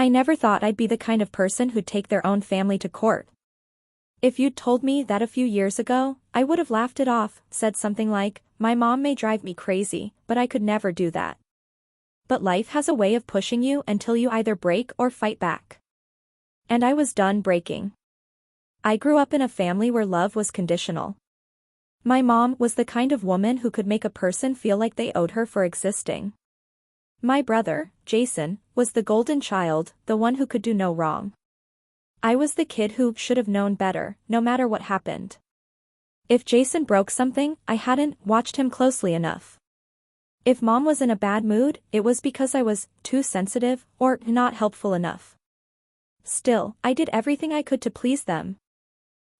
I never thought I'd be the kind of person who'd take their own family to court. If you'd told me that a few years ago, I would have laughed it off, said something like, "My mom may drive me crazy, but I could never do that." But life has a way of pushing you until you either break or fight back. And I was done breaking. I grew up in a family where love was conditional. My mom was the kind of woman who could make a person feel like they owed her for existing. My brother, Jason, was the golden child, the one who could do no wrong. I was the kid who should have known better, no matter what happened. If Jason broke something, I hadn't watched him closely enough. If mom was in a bad mood, it was because I was too sensitive or not helpful enough. Still, I did everything I could to please them.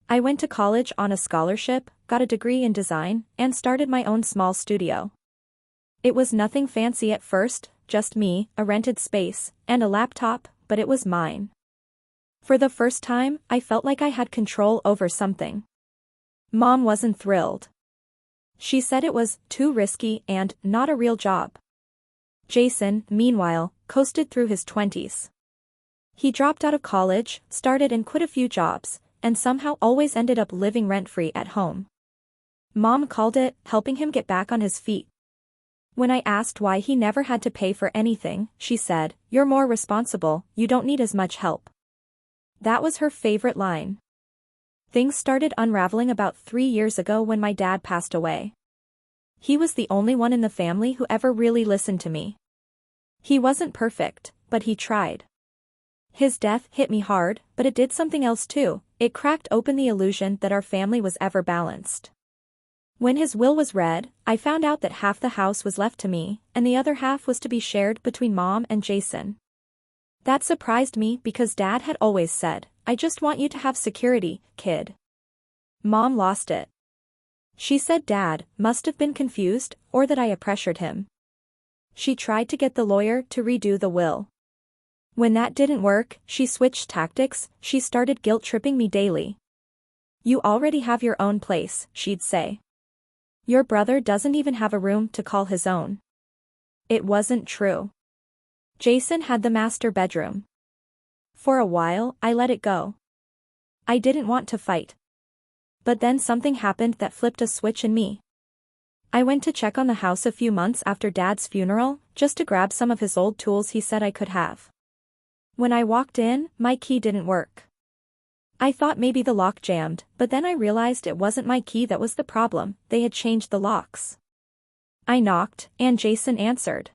I went to college on a scholarship, got a degree in design, and started my own small studio. It was nothing fancy at first, just me, a rented space, and a laptop, but it was mine. For the first time, I felt like I had control over something. Mom wasn't thrilled. She said it was too risky and not a real job. Jason, meanwhile, coasted through his 20s. He dropped out of college, started and quit a few jobs, and somehow always ended up living rent-free at home. Mom called it helping him get back on his feet. When I asked why he never had to pay for anything, she said, "You're more responsible, you don't need as much help." That was her favorite line. Things started unraveling about 3 years ago when my dad passed away. He was the only one in the family who ever really listened to me. He wasn't perfect, but he tried. His death hit me hard, but it did something else too. It cracked open the illusion that our family was ever balanced. When his will was read, I found out that half the house was left to me, and the other half was to be shared between Mom and Jason. That surprised me because Dad had always said, "I just want you to have security, kid." Mom lost it. She said Dad must have been confused or that I pressured him. She tried to get the lawyer to redo the will. When that didn't work, she switched tactics. She started guilt-tripping me daily. "You already have your own place," she'd say. "Your brother doesn't even have a room to call his own." It wasn't true. Jason had the master bedroom. For a while, I let it go. I didn't want to fight. But then something happened that flipped a switch in me. I went to check on the house a few months after Dad's funeral, just to grab some of his old tools he said I could have. When I walked in, my key didn't work. I thought maybe the lock jammed, but then I realized it wasn't my key that was the problem, they had changed the locks. I knocked, and Jason answered.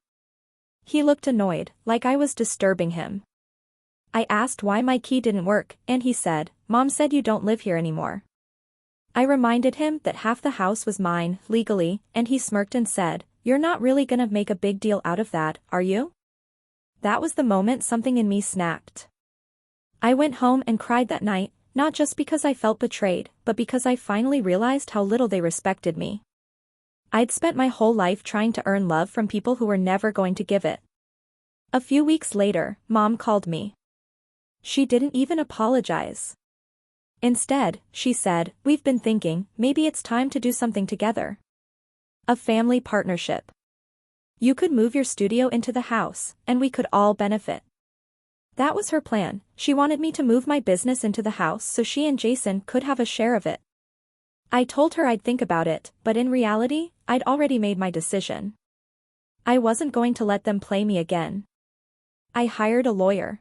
He looked annoyed, like I was disturbing him. I asked why my key didn't work, and he said, "Mom said you don't live here anymore." I reminded him that half the house was mine, legally, and he smirked and said, "You're not really gonna make a big deal out of that, are you?" That was the moment something in me snapped. I went home and cried that night, not just because I felt betrayed, but because I finally realized how little they respected me. I'd spent my whole life trying to earn love from people who were never going to give it. A few weeks later, Mom called me. She didn't even apologize. Instead, she said, "We've been thinking, maybe it's time to do something together. A family partnership. You could move your studio into the house, and we could all benefit." That was her plan. She wanted me to move my business into the house so she and Jason could have a share of it. I told her I'd think about it, but in reality, I'd already made my decision. I wasn't going to let them play me again. I hired a lawyer.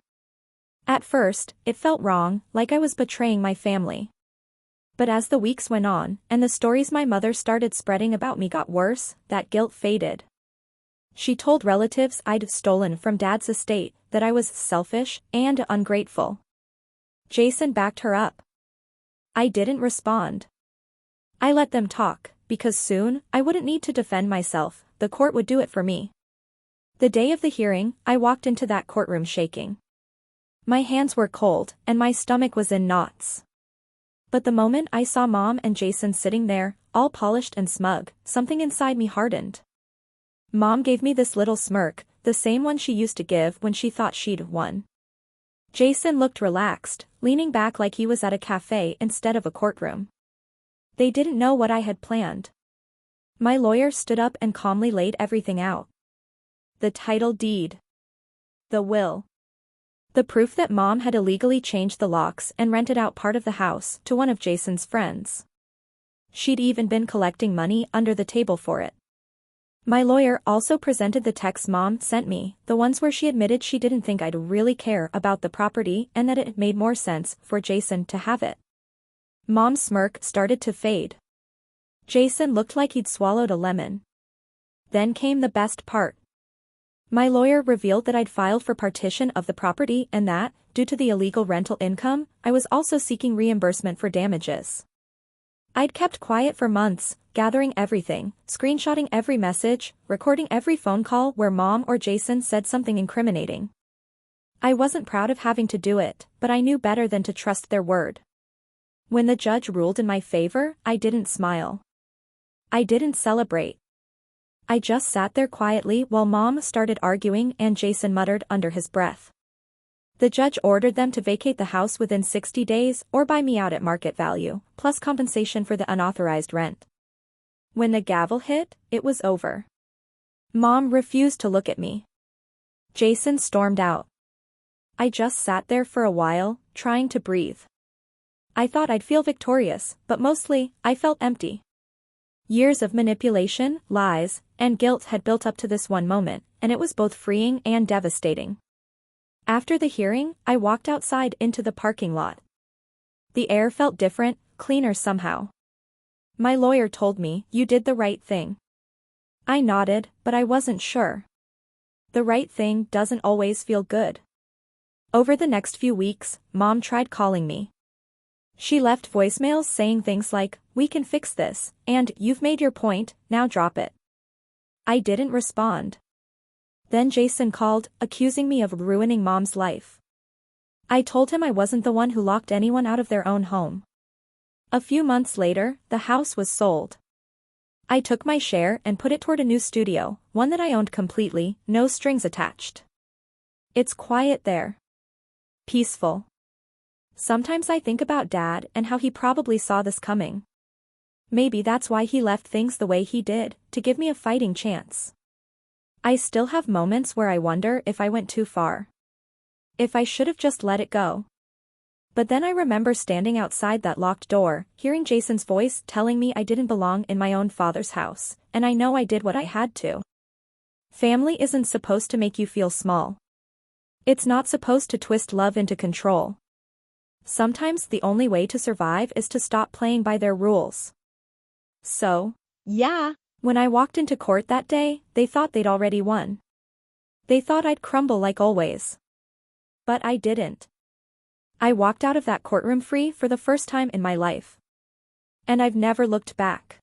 At first, it felt wrong, like I was betraying my family. But as the weeks went on, and the stories my mother started spreading about me got worse, that guilt faded. She told relatives I'd stolen from Dad's estate, that I was selfish and ungrateful. Jason backed her up. I didn't respond. I let them talk, because soon, I wouldn't need to defend myself, the court would do it for me. The day of the hearing, I walked into that courtroom shaking. My hands were cold, and my stomach was in knots. But the moment I saw Mom and Jason sitting there, all polished and smug, something inside me hardened. Mom gave me this little smirk, the same one she used to give when she thought she'd won. Jason looked relaxed, leaning back like he was at a cafe instead of a courtroom. They didn't know what I had planned. My lawyer stood up and calmly laid everything out. The title deed. The will. The proof that Mom had illegally changed the locks and rented out part of the house to one of Jason's friends. She'd even been collecting money under the table for it. My lawyer also presented the texts Mom sent me, the ones where she admitted she didn't think I'd really care about the property and that it made more sense for Jason to have it. Mom's smirk started to fade. Jason looked like he'd swallowed a lemon. Then came the best part. My lawyer revealed that I'd filed for partition of the property and that, due to the illegal rental income, I was also seeking reimbursement for damages. I'd kept quiet for months, gathering everything, screenshotting every message, recording every phone call where Mom or Jason said something incriminating. I wasn't proud of having to do it, but I knew better than to trust their word. When the judge ruled in my favor, I didn't smile. I didn't celebrate. I just sat there quietly while Mom started arguing and Jason muttered under his breath. The judge ordered them to vacate the house within 60 days or buy me out at market value, plus compensation for the unauthorized rent. When the gavel hit, it was over. Mom refused to look at me. Jason stormed out. I just sat there for a while, trying to breathe. I thought I'd feel victorious, but mostly, I felt empty. Years of manipulation, lies, and guilt had built up to this one moment, and it was both freeing and devastating. After the hearing, I walked outside into the parking lot. The air felt different, cleaner somehow. My lawyer told me, "You did the right thing." I nodded, but I wasn't sure. The right thing doesn't always feel good. Over the next few weeks, Mom tried calling me. She left voicemails saying things like, "We can fix this," and "You've made your point, now drop it." I didn't respond. Then Jason called, accusing me of ruining Mom's life. I told him I wasn't the one who locked anyone out of their own home. A few months later, the house was sold. I took my share and put it toward a new studio, one that I owned completely, no strings attached. It's quiet there. Peaceful. Sometimes I think about Dad and how he probably saw this coming. Maybe that's why he left things the way he did, to give me a fighting chance. I still have moments where I wonder if I went too far. If I should have just let it go. But then I remember standing outside that locked door, hearing Jason's voice telling me I didn't belong in my own father's house, and I know I did what I had to. Family isn't supposed to make you feel small. It's not supposed to twist love into control. Sometimes the only way to survive is to stop playing by their rules. So, yeah. When I walked into court that day, they thought they'd already won. They thought I'd crumble like always. But I didn't. I walked out of that courtroom free for the first time in my life. And I've never looked back.